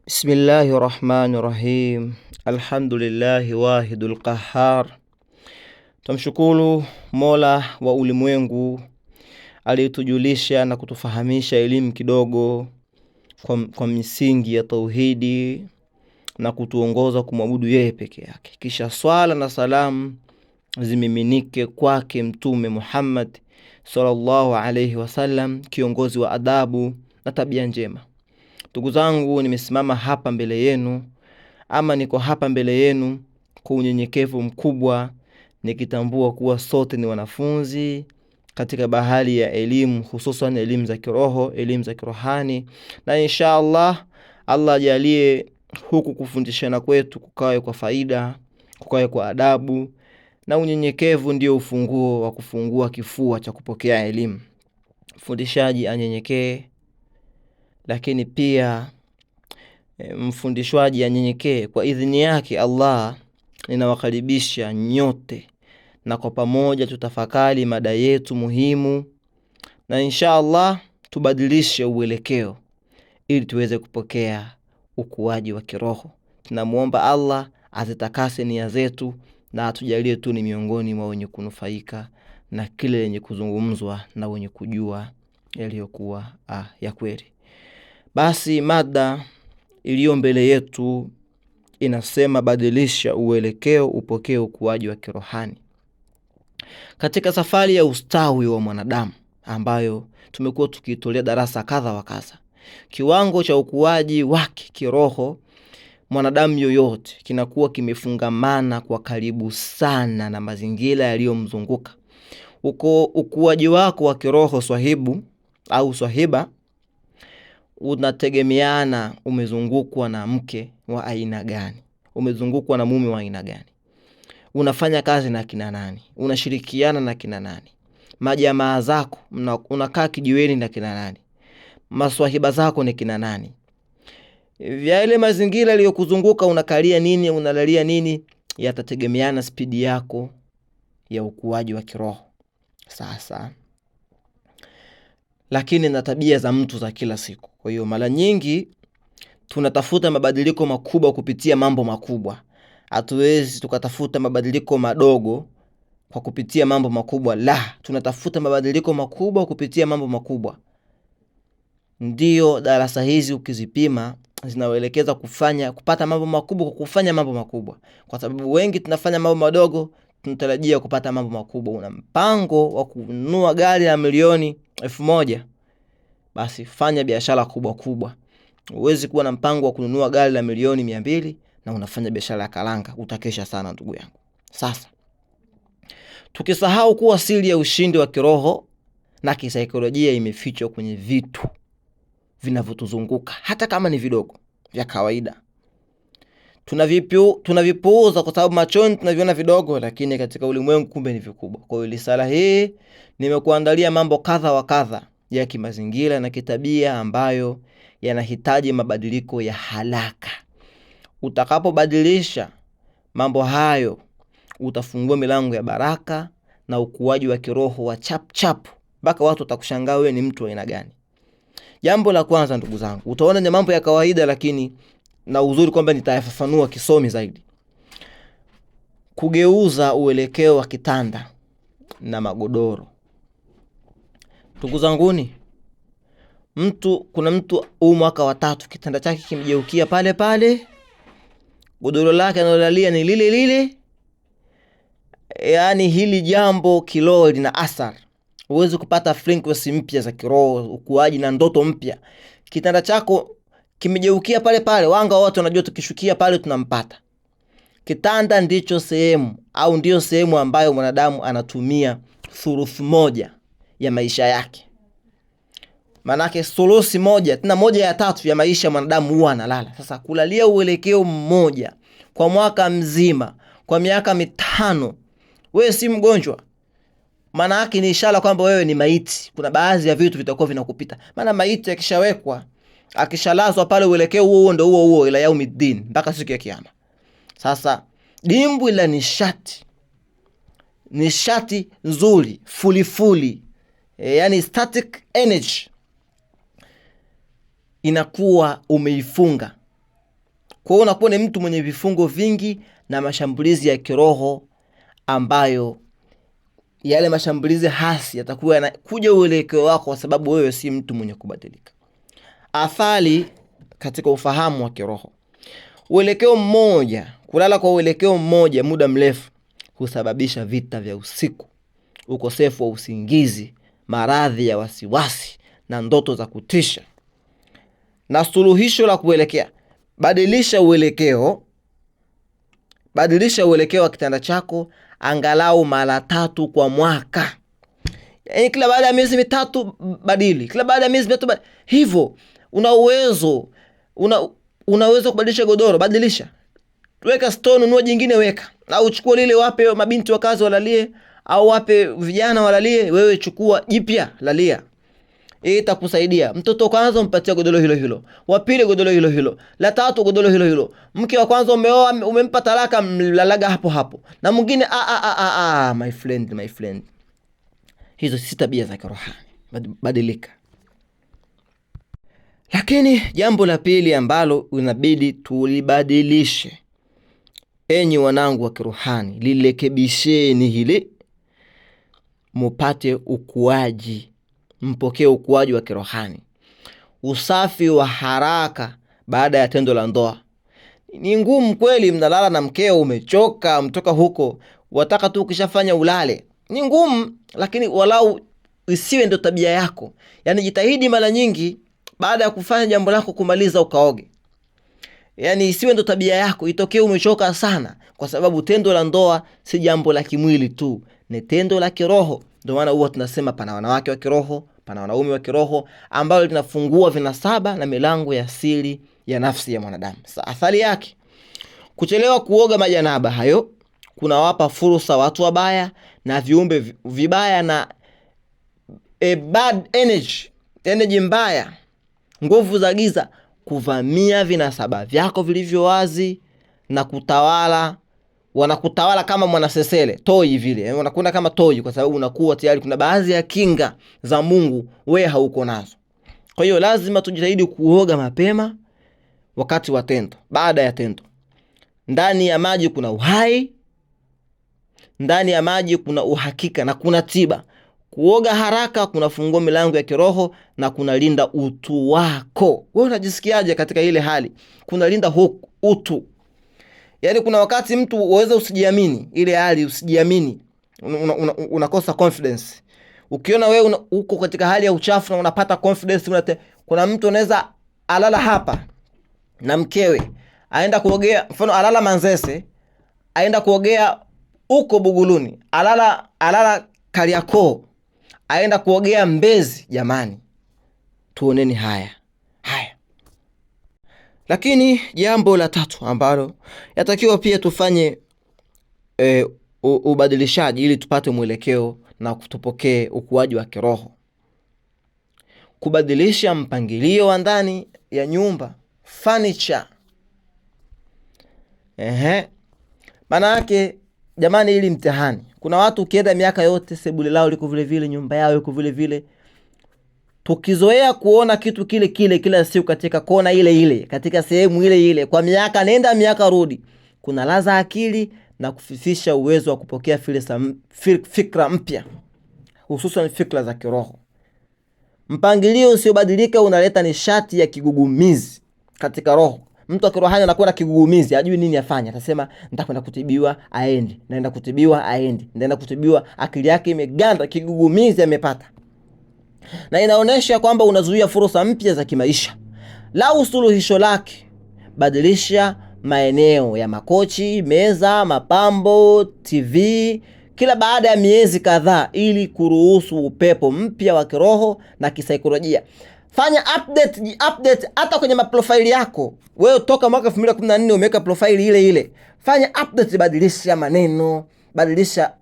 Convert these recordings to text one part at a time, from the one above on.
Bismillahirrahmanirrahim. Alhamdulillahi wahidul qahhar. Tumshukuru Mola wa ulimwengu aliyetujulisha na kutufahamisha elimu kidogo kwa misingi ya tauhidi na kutuongoza kumwabudu yeye peke yake. Kisha swala na salamu zimiminike kwake Mtume Muhammad sallallahu alayhi wasallam, kiongozi wa adabu na tabia njema. Ndugu zangu, nimesimama hapa mbele yenu, ama niko hapa mbele yenu kwa unyenyekevu mkubwa, nikitambua kuwa sote ni wanafunzi katika bahari ya elimu, hususan elimu za kiroho, elimu za kirohani, na inshallah Allah ajalie huku kufundishana kwetu kukawe kwa faida, kukawe kwa adabu, na unyenyekevu ndio ufunguo wa kufungua kifua cha kupokea elimu. Mfundishaji anyenyekee, lakini pia mfundishwaji anyenyekee. Kwa idhini yake Allah, ninawakaribisha nyote, na kwa pamoja tutafakari mada yetu muhimu, na inshallah tubadilishe uelekeo ili tuweze kupokea ukuaji wa kiroho. Tunamuomba Allah azitakase nia zetu na atujalie tu ni miongoni mwa wenye kunufaika na kile yenye kuzungumzwa na wenye kujua yaliyokuwa ya kweli. Basi mada iliyo mbele yetu inasema badilisha uelekeo upokee ukuaji wa kirohani. Katika safari ya ustawi wa mwanadamu ambayo tumekuwa tukitolea darasa kadha wa kadha, kiwango cha ukuaji wake kiroho mwanadamu yoyote kinakuwa kimefungamana kwa karibu sana na mazingira yaliyomzunguka. Ukuaji wako wa kiroho swahibu au swahiba unategemeana umezungukwa na mke wa aina gani, umezungukwa na mume wa aina gani, unafanya kazi na kina nani, unashirikiana na kina nani, majamaa zako unakaa kijiweni na kina nani, maswahiba zako ni kina nani, vya ile mazingira yaliyokuzunguka unakalia nini, unalalia nini, yatategemeana spidi yako ya ukuaji wa kiroho. Sasa lakini na tabia za mtu za kila siku. Kwa hiyo mara nyingi tunatafuta mabadiliko makubwa kupitia mambo makubwa. Hatuwezi tukatafuta mabadiliko madogo kwa kupitia mambo makubwa. La, tunatafuta mabadiliko makubwa kupitia mambo makubwa. Ndio darasa hizi ukizipima zinaelekeza kupata mambo makubwa kwa kufanya mambo makubwa. Kwa sababu wengi tunafanya mambo madogo, tunatarajia kupata mambo makubwa. Una mpango wa kununua gari la milioni 1000, basi fanya biashara kubwa kubwa. Huwezi kuwa na mpango wa kununua gari la milioni 200 na unafanya biashara ya karanga, utakesha sana ndugu yangu. Sasa tukisahau kuwa siri ya ushindi wa kiroho na kisaikolojia imefichwa kwenye vitu vinavyotuzunguka, hata kama ni vidogo vya kawaida. Tunavipuuza kwa sababu machoni tunaviona vidogo, lakini katika ulimwengu kumbe ni vikubwa. Kwa hiyo risala hii nimekuandalia mambo kadha wa kadha ya kimazingira na kitabia ambayo yanahitaji mabadiliko ya haraka. Utakapobadilisha mambo hayo, utafungua milango ya baraka na ukuaji wa kiroho wa chap mpaka watu watakushangaa wewe ni mtu wa aina gani. Jambo la kwanza ndugu zangu, utaona ni mambo ya kawaida, lakini na uzuri kwamba nitayafafanua kisomi zaidi. Kugeuza uelekeo wa kitanda na magodoro. Ndugu zanguni, kuna mtu mwaka wa 3 kitanda chake kimgeukia pale pale, godoro lake analolalia ni lile lile. Yaani hili jambo kiroho lina athari. Huwezi kupata frequency mpya za kiroho, ukuaji na ndoto mpya. Kitanda chako kimegeukia pale pale, wanga wote wanajua tukishukia pale tunampata. Kitanda ndicho sehemu au ndio sehemu ambayo mwanadamu anatumia thuluthi moja ya maisha yake. Manake thuluthi moja, tena 1/3 ya maisha mwanadamu huwa analala. Sasa kulalia uelekeo mmoja kwa mwaka mzima, kwa miaka 5, wewe si mgonjwa. Maana yake ni ishara kwamba wewe ni maiti. Kuna baadhi ya vitu vitakuwa vinakupita. Maana maiti akishawekwa, akishalazwa pale, uelekeo huo ndio huo ila yaumiddin, mpaka siku ya kiyama. Sasa dimbwi la nishati nzuri, fully, yani static energy, inakuwa umeifunga Kwa hiyo unakuwa ni mtu mwenye vifungo vingi na mashambulizi ya kiroho, ambayo yale mashambulizi hasi yatakuwa yanakuja uelekeo wako kwa sababu wewe si mtu mwenye kubadilika. Athari katika ufahamu wa kiroho. Uelekeo mmoja, kulala kwa uelekeo mmoja muda mrefu husababisha vita vya usiku, ukosefu wa usingizi, maradhi ya wasiwasi na ndoto za kutisha. Na suluhisho la kuelekea: badilisha uelekeo wa kitanda chako angalau mara 3 kwa mwaka. Yaani kila baada ya miezi 3 badili, kila baada ya miezi 3 badili. Hivyo unaweza kubadilisha godoro, badilisha. Weka stone, nunua jingine weka. Au chukua lile wape mabinti wa kazi walalie, au wape vijana walalie, wewe chukua jipya lalia. Hii itakusaidia. Mtoto kwanza mpatia godoro hilo hilo, wa pili godoro hilo hilo, la tatu godoro hilo hilo. Mke wa kwanza umeoa, umempa talaka, mlalaga hapo hapo. Na mwingine my friend. Hizo si tabia za kirohani. Badilika. Lakini jambo la pili ambalo unabidi tulibadilishe, enyi wanangu wa kirohani, lilekebisheni hili mupate ukuaji, mpokee ukuaji wa kirohani. Usafi wa haraka baada ya tendo la ndoa. Ni ngumu kweli, mnalala na mkeo, umechoka, mtoka huko, wataka tu ukishafanya ulale. Ni ngumu, lakini walau isiwe ndo tabia yako. Yaani jitahidi mara nyingi baada ya kufanya jambo lako kumaliza ukaoge. Yaani isiwe ndo tabia yako, itokee umechoka sana, kwa sababu tendo la ndoa si jambo la kimwili tu, ni tendo la kiroho. Ndio maana huwa tunasema pana wanawake wa kiroho, pana wanaume wa kiroho, ambao linafungua vinasaba na milango ya siri ya nafsi ya mwanadamu. Sasa athari yake, kuchelewa kuoga majanaba hayo kunawapa fursa watu wabaya na viumbe vibaya na bad energy mbaya, nguvu za giza kuvamia vinasaba vyako vilivyo wazi na kutawala. Wanakutawala kama mwanasesele, toi vile. Wanakuona kama toi kwa sababu unakuwa tayari kuna baadhi ya kinga za Mungu wewe hauko nazo. Kwa hiyo lazima tujitahidi kuoga mapema wakati wa tendo, baada ya tendo. Ndani ya maji kuna uhai, ndani ya maji kuna uhakika na kuna tiba. Kuoga haraka kunafungua milango ya kiroho na kunalinda utu wako. Wewe unajisikiaje katika ile hali? Kunalinda utu. Yaani kuna wakati mtu uweza usijiamini, ile hali usijiamini, unakosa confidence. Ukiona wewe uko katika hali ya uchafu na unapata confidence, kuna mtu anaweza alala hapa na mkewe, aenda kuogea, mfano alala Manzese, aenda kuogea uko Buguluni, alala Kariakoo, aenda kuogea Mbezi. Jamani, tuoneni haya. Lakini jambo la tatu ambalo yatakiwa pia tufanye ubadilishaji ili tupate mwelekeo na kutupokee ukuaji wa kiroho. Kubadilisha mpangilio wa ndani ya nyumba, furniture. Maana yake jamani, ili mtihani. Kuna watu ukienda miaka yote sebule lao liko vile vile, nyumba yao iko vile vile. Tukizoea kuona kitu kile kile kila siku katika kona ile ile, katika sehemu ile ile, kwa miaka nenda miaka rudi, kuna laza akili na kufifisha uwezo wa kupokea fikra mpya, hususan fikra za kiroho. Mpangilio usiobadilika unaleta nishati ya kigugumizi katika roho. Mtu wa kirohani anakuwa na kigugumizi, hajui nini afanye. Atasema nitakwenda kutibiwa, aendi, naenda kutibiwa, aendi, naenda kutibiwa, akili yake imeganda, kigugumizi amepata. Na inaonesha kwamba unazuia fursa mpya za kimaisha. Lau suluhisho lake, badilisha maeneo ya makochi, meza, mapambo, TV kila baada ya miezi kadhaa ili kuruhusu upepo mpya wa kiroho na kisaikolojia. Fanya update hata kwenye profile yako. Wewe toka mwaka 2014 umeweka profile ile ile. Fanya update, badilisha maneno, badilisha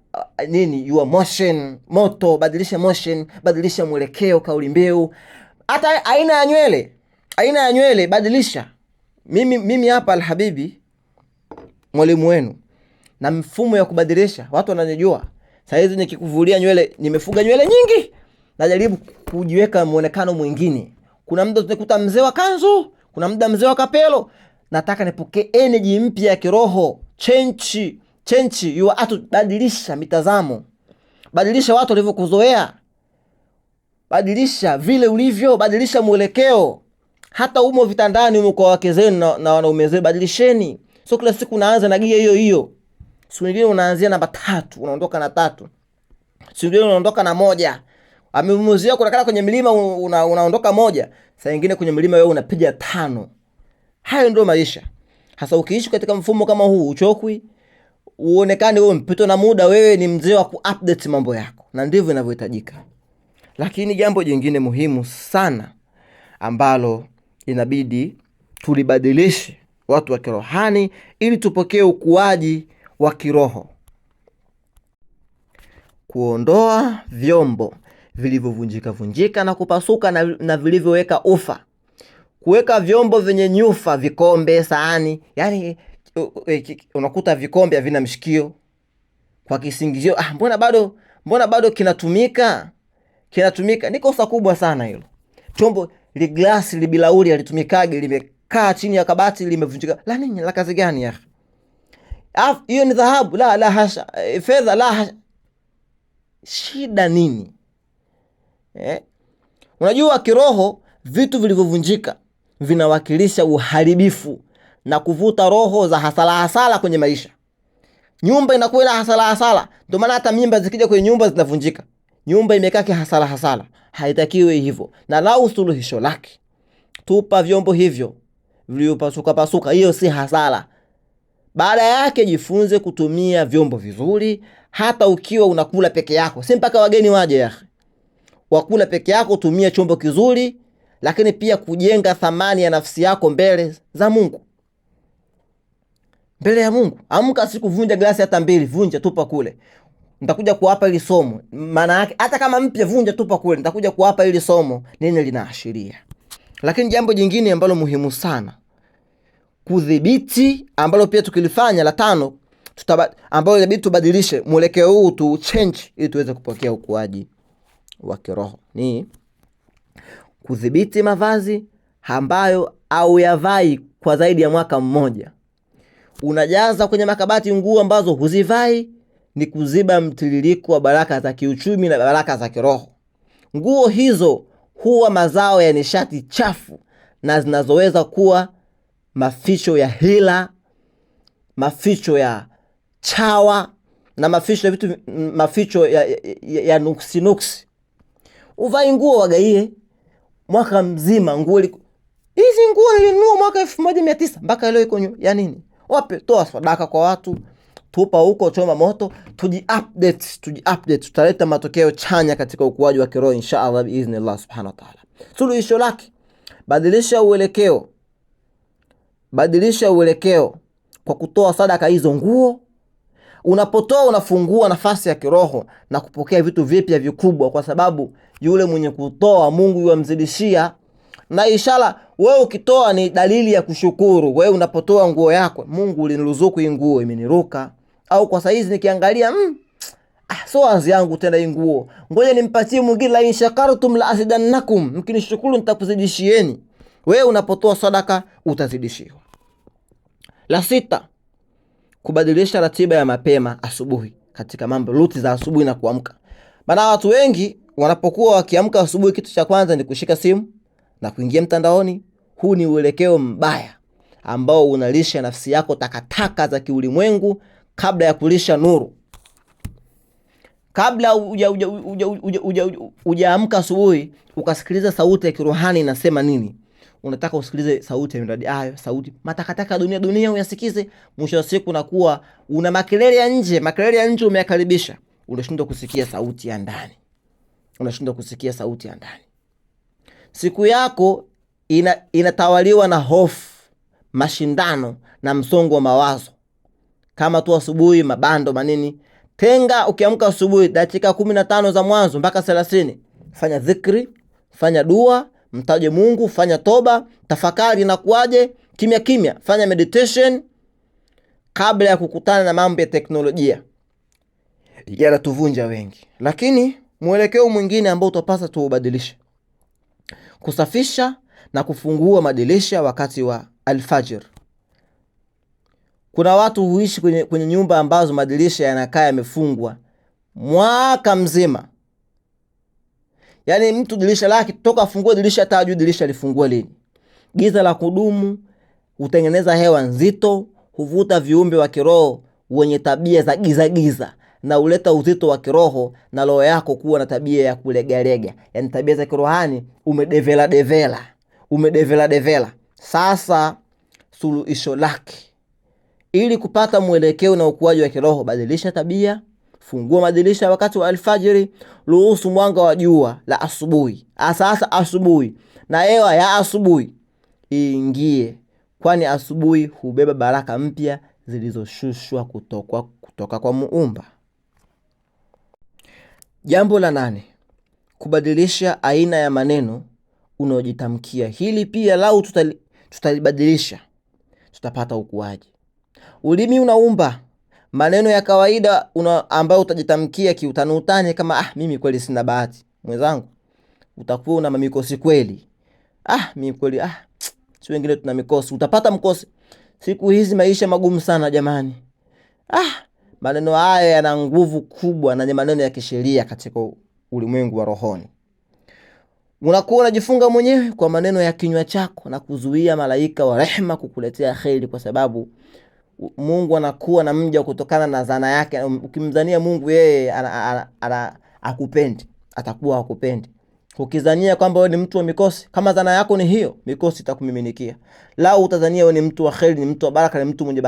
your motion, moto, badilisha motion, badilisha mwelekeo, kauli mbiu, hata aina ya nywele badilisha. Mimi hapa Alhabibi mwalimu wenu na mfumo ya kubadilisha. Watu wananijua. Sasa hizi nikikuvulia nywele, nimefuga nywele nyingi, najaribu kujiweka muonekano mwingine. Kuna muda tunakuta mzee wa kanzu, kuna muda mzee wa kapelo. nataka nipokee energy mpya ya kiroho. Change your attitude. Badilisha mitazamo, badilisha watu walivyokuzoea, badilisha vile ulivyo, badilisha mwelekeo. Hata umo vitandani, umo kwa wake zenu na wanaume zenu, badilisheni. So kila siku unaanza na gia hiyo. Siku nyingine unaanzia namba 3, unaondoka na 3. Siku nyingine unaondoka na 1. Amemuzia kuna kwenye milima unaondoka 1. Saa nyingine kwenye milima wewe unapiga 5. Hayo ndio maisha. Hasa ukiishi katika mfumo kama huu, uchokwi, uonekane wewe mpito na muda, wewe ni mzee wa kuupdate mambo yako, na ndivyo inavyohitajika. Lakini jambo jingine muhimu sana ambalo inabidi tulibadilishe watu wa kirohani ili tupokee ukuaji wa kiroho: kuondoa vyombo vilivyovunjika na kupasuka na vilivyoweka ufa. Kuweka vyombo vyenye nyufa, vikombe, sahani, yani unakuta vikombe havina mshikio kwa kisingizio, mbona bado kinatumika. Ni kosa kubwa sana hilo. Chombo li glasi libilauri alitumikage, limekaa chini ya kabati, limevunjika. La nini? La kazi gani ya? Hiyo ni dhahabu? La hasha. Fedha? La hasha. Shida nini? Unajua kiroho, vitu vilivyovunjika vinawakilisha uharibifu na kuvuta roho za hasala kwenye maisha. Nyumba inakuwa na hasala. Ndio maana hata mimba zikija kwenye nyumba zinavunjika. Nyumba imekaa hasala. Haitakiwi hivyo. Na lau suluhisho lake, tupa vyombo hivyo vilivyopasuka. Hiyo si hasara. Baada yake jifunze kutumia vyombo vizuri, hata ukiwa unakula peke yako. Si mpaka wageni waje ya. Wakula peke yako, tumia chombo kizuri, lakini pia kujenga thamani ya nafsi yako mbele za Mungu. Mbele ya Mungu. Amka siku, vunja glasi hata 2, vunja tupa kule. Nitakuja kuwapa ili somo. Maana yake hata kama mpya, vunja tupa kule. Nitakuja kuwapa ili somo nini linaashiria. Lakini jambo jingine ambalo muhimu sana, kudhibiti, ambalo pia tukilifanya la 5, ambalo inabidi tubadilishe mwelekeo huu, tu change ili tuweze kupokea ukuaji wa kiroho, ni kudhibiti mavazi ambayo au yavai kwa zaidi ya mwaka mmoja. Unajaza kwenye makabati nguo ambazo huzivai, ni kuziba mtiririko wa baraka za kiuchumi na baraka za kiroho. Nguo hizo huwa mazao ya nishati chafu na zinazoweza kuwa maficho ya hila, maficho ya chawa na maficho ya nuksi. Uvai nguo wagaie mwaka mzima, hizi nguo nilinunua mwaka 1900 mpaka leo iko ya nini? Wape, toa sadaka kwa watu, tupa huko, choma moto, tuji-update, tutaleta matokeo chanya katika ukuaji wa kiroho inshallah biiznillah subhanahu wa ta'ala. Suluhisho lake, badilisha uelekeo kwa kutoa sadaka hizo nguo. Unapotoa, unafungua nafasi ya kiroho na kupokea vitu vipya vikubwa, kwa sababu yule mwenye kutoa Mungu yamzidishia. Na inshallah wewe ukitoa ni dalili ya kushukuru. Wewe unapotoa nguo yako, Mungu uliniruzuku hii nguo, imeniruka. Au kwa saizi nikiangalia so azi yangu tena hii nguo, ngoja nimpatie mwingine, la in shakartum la azidannakum, mkinishukuru nitakuzidishieni. Wewe unapotoa sadaka utazidishiwa. La 6, kubadilisha ratiba ya mapema asubuhi katika mambo ruti za asubuhi na kuamka. Maana watu wengi wanapokuwa wakiamka asubuhi, kitu cha kwanza ni kushika simu na kuingia mtandaoni. Huu ni uelekeo mbaya ambao unalisha nafsi yako takataka za kiulimwengu kabla ya kulisha nuru. Kabla hujaamka asubuhi ukasikiliza sauti ya kirohani inasema nini, unataka usikilize sauti ya miradi ayo, sauti matakataka dunia uyasikize. Mwisho wa siku unakuwa una makelele ya nje umeyakaribisha, unashindwa kusikia sauti ya ndani. Siku yako inatawaliwa na hofu, mashindano na msongo wa mawazo. Kama tu asubuhi mabando manini, tenga ukiamka asubuhi dakika 15 za mwanzo mpaka 30, fanya dhikri, fanya dua, mtaje Mungu, fanya toba, tafakari na kuaje kimya, fanya meditation kabla ya kukutana na mambo ya teknolojia. Yanatuvunja wengi. Lakini mwelekeo mwingine ambao utapasa tuubadilishe, kusafisha na kufungua madirisha wakati wa alfajir. Kuna watu huishi kwenye nyumba ambazo madirisha yanakaa yamefungwa mwaka mzima. Yaani mtu dirisha lake toka afungue dirisha hata hajui dirisha lifungua lini. Giza la kudumu hutengeneza hewa nzito, huvuta viumbe wa kiroho wenye tabia za giza giza, na huleta uzito wa kiroho na roho yako kuwa na tabia ya kulegalega. Yaani tabia za kirohani umedevela. Sasa suluhisho lake, ili kupata mwelekeo na ukuaji wa kiroho, badilisha tabia, fungua madirisha wakati wa alfajiri, ruhusu mwanga wa jua la asubuhi, sasa asubuhi, na hewa ya asubuhi iingie, kwani asubuhi hubeba baraka mpya zilizoshushwa kutoka kwa Muumba. Jambo la 8, kubadilisha aina ya maneno unaojitamkia. Hili pia lau tutalibadilisha, tutapata ukuaji. Ulimi unaumba. Maneno ya kawaida ambayo utajitamkia kiutanutani kama mimi kweli sina bahati. Mwenzangu, utakuwa una mikosi kweli. Mimi kweli si wengine tuna mikosi. Utapata mkosi. Siku hizi maisha magumu sana jamani. Maneno haya yana nguvu kubwa na ni maneno ya kisheria katika ulimwengu wa rohoni. Unakuwa unajifunga mwenyewe kwa maneno ya kinywa chako na kuzuia malaika wa rehema kukuletea kheri, kwa sababu Mungu anakuwa na mja kutokana na zana yake. Ukimzania Mungu yeye akupendi, atakuwa hakupendi. Ukizania kwamba wewe ni mtu wa mikosi, kama zana yako ni hiyo, mikosi itakumiminikia. Lau utazania wewe ni mtu wa kheri, ni mtu wa baraka, ni mtu mwenye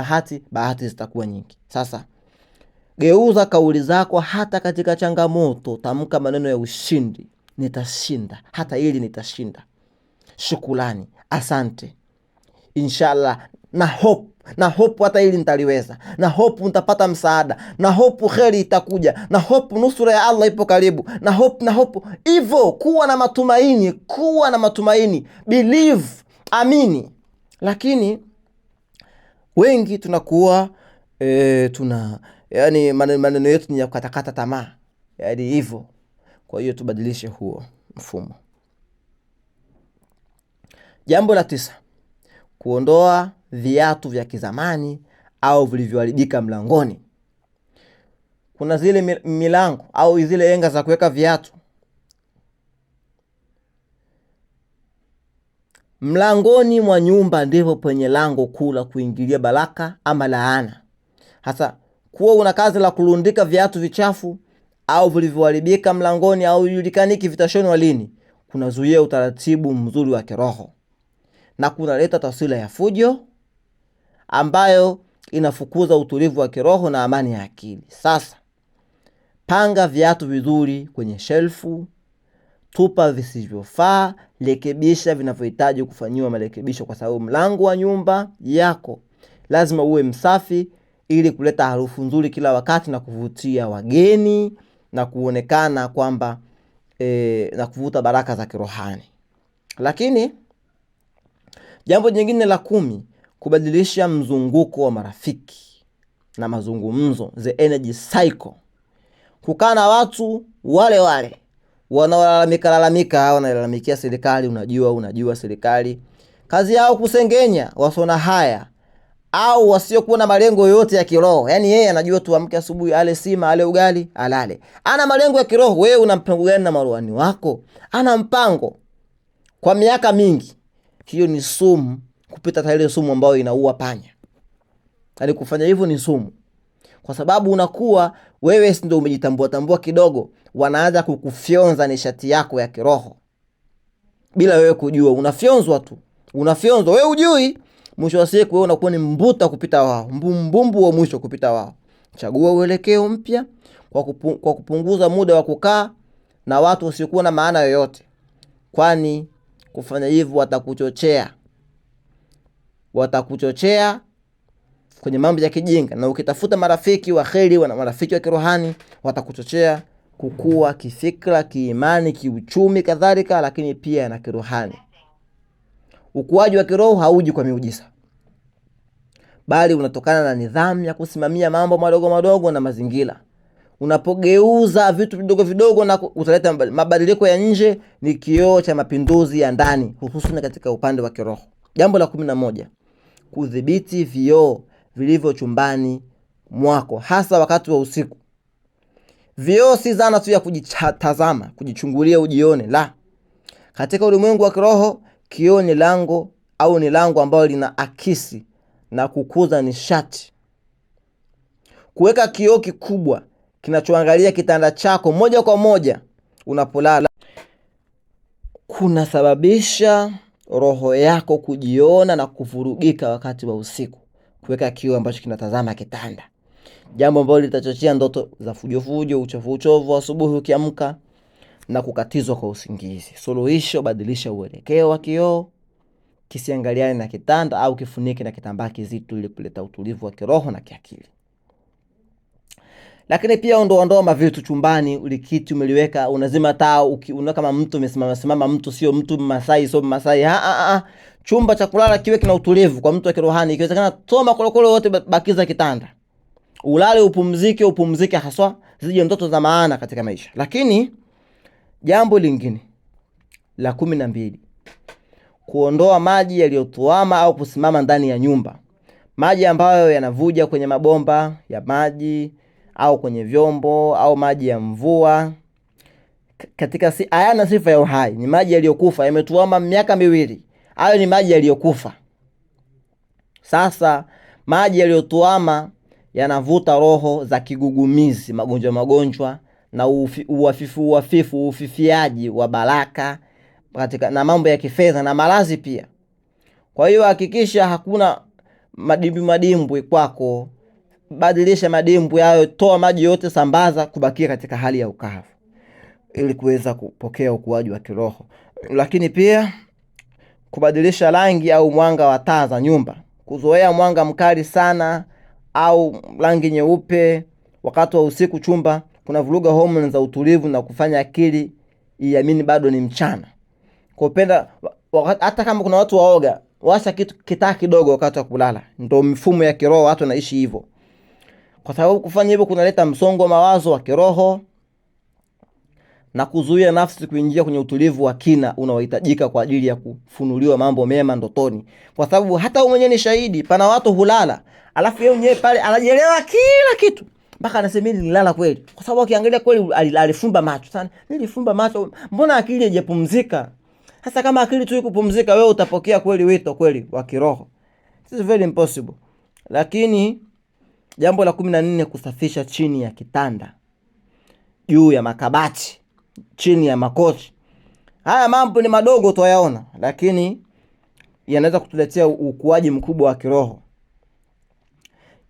bahati zitakuwa nyingi. Sasa geuza kauli zako hata katika changamoto. Tamka maneno ya ushindi. Nitashinda, hata hili nitashinda. Shukrani, asante, inshallah, na hope hata hili nitaliweza, na hope nitapata msaada, na hope kheri itakuja, na hope nusura ya Allah ipo karibu, na hope hivyo. Kuwa na matumaini, believe, amini. Lakini wengi tunakuwa yani maneno yetu ni ya kukatakata tamaa, yani hivyo. Kwa hiyo tubadilishe huo mfumo. Jambo la 9, kuondoa viatu vya kizamani au vilivyoharibika mlangoni. Kuna zile milango au zile enga za kuweka viatu. Mlangoni mwa nyumba ndivyo penye lango kuu la kuingilia baraka ama laana. Hasa kuwa una kazi la kulundika viatu vichafu au vilivyoharibika mlangoni au yulikaniki vitashonwa lini, kunazuia utaratibu mzuri wa kiroho na kunaleta taswira ya fujo ambayo inafukuza utulivu wa kiroho na amani ya akili. Sasa panga viatu vizuri kwenye shelfu, tupa visivyofaa, rekebisha vinavyohitaji kufanyiwa marekebisho, kwa sababu mlango wa nyumba yako lazima uwe msafi ili kuleta harufu nzuri kila wakati na kuvutia wageni na kuonekana kwamba na kuvuta baraka za kirohani. Lakini jambo jingine la 10, kubadilisha mzunguko wa marafiki na mazungumzo, the energy cycle. Kukaa na watu wale wanaolalamikia serikali. Unajua serikali kazi yao kusengenya, wasona haya au wasiokuwa na malengo yote ya kiroho. Yani yeye anajua tu amke asubuhi, ale sima, ale ugali, alale. Ana malengo ya kiroho. Wewe una mpango gani na maruhani wako? Ana mpango kwa miaka mingi. Hiyo ni sumu kupita ile sumu ambayo inaua panya. Yani kufanya hivyo ni sumu. Kwa sababu unakuwa wewe ndio umejitambua kidogo, wanaanza kukufyonza nishati yako ya kiroho bila wewe kujua. Unafyonzwa tu. Wewe hujui. Mwisho wa siku wewe unakuwa ni mbuta kupita wao, mbumbu wa mwisho kupita wao. Chagua uelekeo mpya kwa kupunguza muda wa kukaa na watu wasiokuwa na maana yoyote, kwani kufanya hivyo watakuchochea kwenye mambo ya kijinga. Na ukitafuta marafiki wa kheri, marafiki wa kirohani, watakuchochea kukua kifikra, kiimani, kiuchumi kadhalika, lakini pia na kirohani. Ukuaji wa kiroho hauji kwa miujiza, bali unatokana na nidhamu ya kusimamia mambo madogo na mazingira. Unapogeuza vitu vidogo na utaleta mabadiliko ya nje, ni kioo cha mapinduzi ya ndani, hususan katika upande wa kiroho. Jambo la 11, kudhibiti vioo vilivyo chumbani mwako, hasa wakati wa usiku. Vioo si zana tu ya kujitazama, kujichungulia ujione, la. Katika ulimwengu wa kiroho, kioo ni lango au ni lango ambalo lina akisi na kukuza nishati. Kuweka kioo kikubwa kinachoangalia kitanda chako moja kwa moja unapolala kunasababisha roho yako kujiona na kuvurugika wakati wa usiku. Kuweka kioo ambacho kinatazama kitanda, jambo ambalo litachochea ndoto za fujo, uchovu asubuhi ukiamka na kukatizwa kwa usingizi. Suluhisho: badilisha uelekeo wa kioo, kisiangaliane na kitanda au kifunike na kitambaa kizito ili kuleta utulivu wa kiroho na kiakili. Lakini pia ondoa mavitu chumbani. Ulikiti umeliweka, unazima taa, unaona kama mtu amesimama mtu, sio mtu Masai, sio Masai. Chumba cha kulala kiwe kina utulivu kwa mtu wa kirohani. Ikiwezekana toa makolokolo yote, bakiza kitanda. Ulale upumzike haswa, zije ndoto za maana katika maisha. Lakini jambo lingine la 12, kuondoa maji yaliyotuama au kusimama ndani ya nyumba. Maji ambayo yanavuja kwenye mabomba ya maji au kwenye vyombo au maji ya mvua, katika hayana sifa ya uhai, ni maji yaliyokufa, yametuama miaka 2. Hayo ni maji yaliyokufa. Sasa maji yaliyotuama yanavuta roho za kigugumizi, magonjwa na ufifiaji wa baraka katika na mambo ya kifedha na malazi pia. Kwa hiyo hakikisha hakuna madimbwi kwako. Badilisha madimbwi hayo, toa maji yote, sambaza, kubakia katika hali ya ukavu ili kuweza kupokea ukuaji wa kiroho. Lakini pia kubadilisha rangi au mwanga wa taa za nyumba. Kuzoea mwanga mkali sana au rangi nyeupe wakati wa usiku chumba kuna vuruga hormones za utulivu na kufanya akili iamini bado ni mchana. Kupenda hata kama kuna watu waoga, washa kitaa kidogo wakati wa kulala. Ndio mifumo ya kiroho watu wanaishi hivyo. Kwa sababu kufanya hivyo kunaleta msongo wa mawazo wa kiroho na kuzuia nafsi kuingia kwenye utulivu wa kina unaohitajika kwa ajili ya kufunuliwa mambo mema ndotoni. Kwa sababu hata wewe mwenyewe ni shahidi, pana watu hulala, alafu yeye mwenyewe pale anajielewa kila kitu. Mpaka anasema nililala kweli. Kwa sababu akiangalia kweli alifumba macho. Sana, nilifumba macho, mbona akili haijapumzika? Sasa kama akili tu ikupumzika, wewe utapokea kweli wito kweli wa kiroho? This is very impossible. Lakini jambo la 14, kusafisha chini ya kitanda, juu ya makabati, chini ya makochi. Haya mambo ni madogo tuyaona, lakini yanaweza kutuletea ukuaji mkubwa wa kiroho.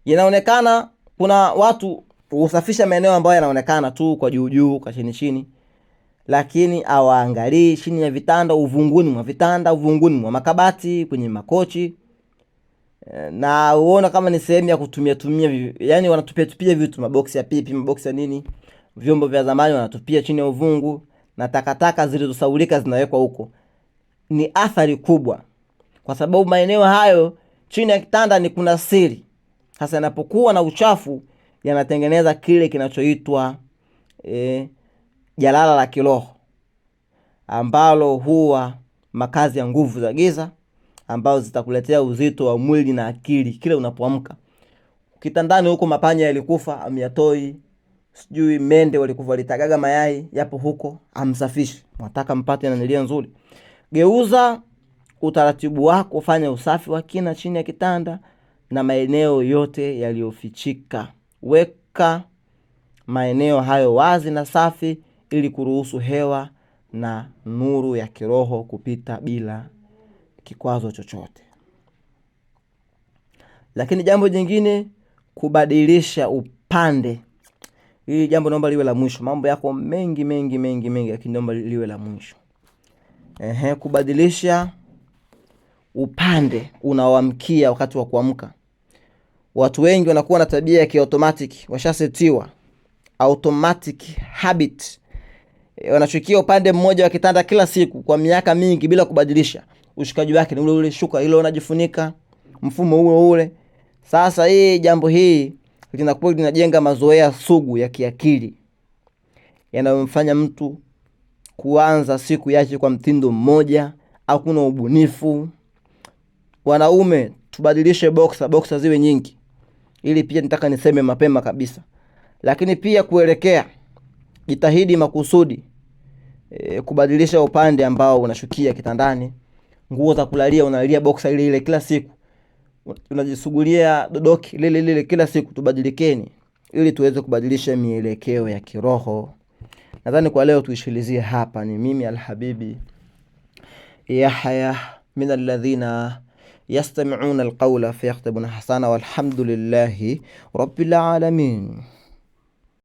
Inaonekana kuna watu husafisha maeneo ambayo yanaonekana tu kwa juu kwa chini, lakini hawaangalii chini ya vitanda, uvunguni mwa vitanda, uvunguni mwa makabati, kwenye makochi. Na uona kama ni sehemu ya kutumia, yani wanatupia vitu, maboksi ya pipi, maboksi ya nini, vyombo vya zamani wanatupia chini ya uvungu, na takataka zilizosaulika zinawekwa huko. Ni athari kubwa, kwa sababu maeneo hayo chini ya kitanda ni kuna siri. Sasa yanapokuwa na uchafu, yanatengeneza kile kinachoitwa jalala la kiroho, ambalo huwa makazi ya nguvu za giza, ambao zitakuletea uzito wa mwili na akili kile unapoamka. Kitandani huko mapanya yalikufa, amyatoi, sijui mende walikufa, walitagaga mayai, yapo huko, amsafishi. Nataka mpate na nilia nzuri. Geuza utaratibu wako, fanya usafi wa kina chini ya kitanda na maeneo yote yaliyofichika. Weka maeneo hayo wazi na safi ili kuruhusu hewa na nuru ya kiroho kupita bila kikwazo chochote. Lakini jambo jingine, kubadilisha upande. Hili jambo naomba liwe la mwisho. Mambo yako mengi, lakini naomba liwe la mwisho. Kubadilisha upande unaoamkia wakati wa kuamka. Watu wengi wanakuwa na tabia ya kiautomatic, washasetiwa automatic habit. Wanachukia upande mmoja wa kitanda kila siku kwa miaka mingi bila kubadilisha. Ushikaji wake ni ule shuka ile unajifunika, mfumo ule. Sasa jambo hii linakuwa linajenga mazoea sugu ya kiakili yanayomfanya mtu kuanza siku yake kwa mtindo mmoja, au kuna ubunifu. Wanaume tubadilishe boxer ziwe nyingi. ili pia nitaka niseme mapema kabisa. Lakini pia kuelekea, jitahidi makusudi kubadilisha upande ambao unashukia kitandani. Nguo za kulalia unalalia boxer ile ile kila siku, unajisugulia dodoki lile kila siku. Tubadilikeni ili tuweze kubadilisha mielekeo ya kiroho. Nadhani kwa leo tuishilizie hapa. Ni mimi Alhabibi Yahya min alladhina yastami'una alqawla fayakhtabuna hasana, walhamdulillahi rabbil alamin.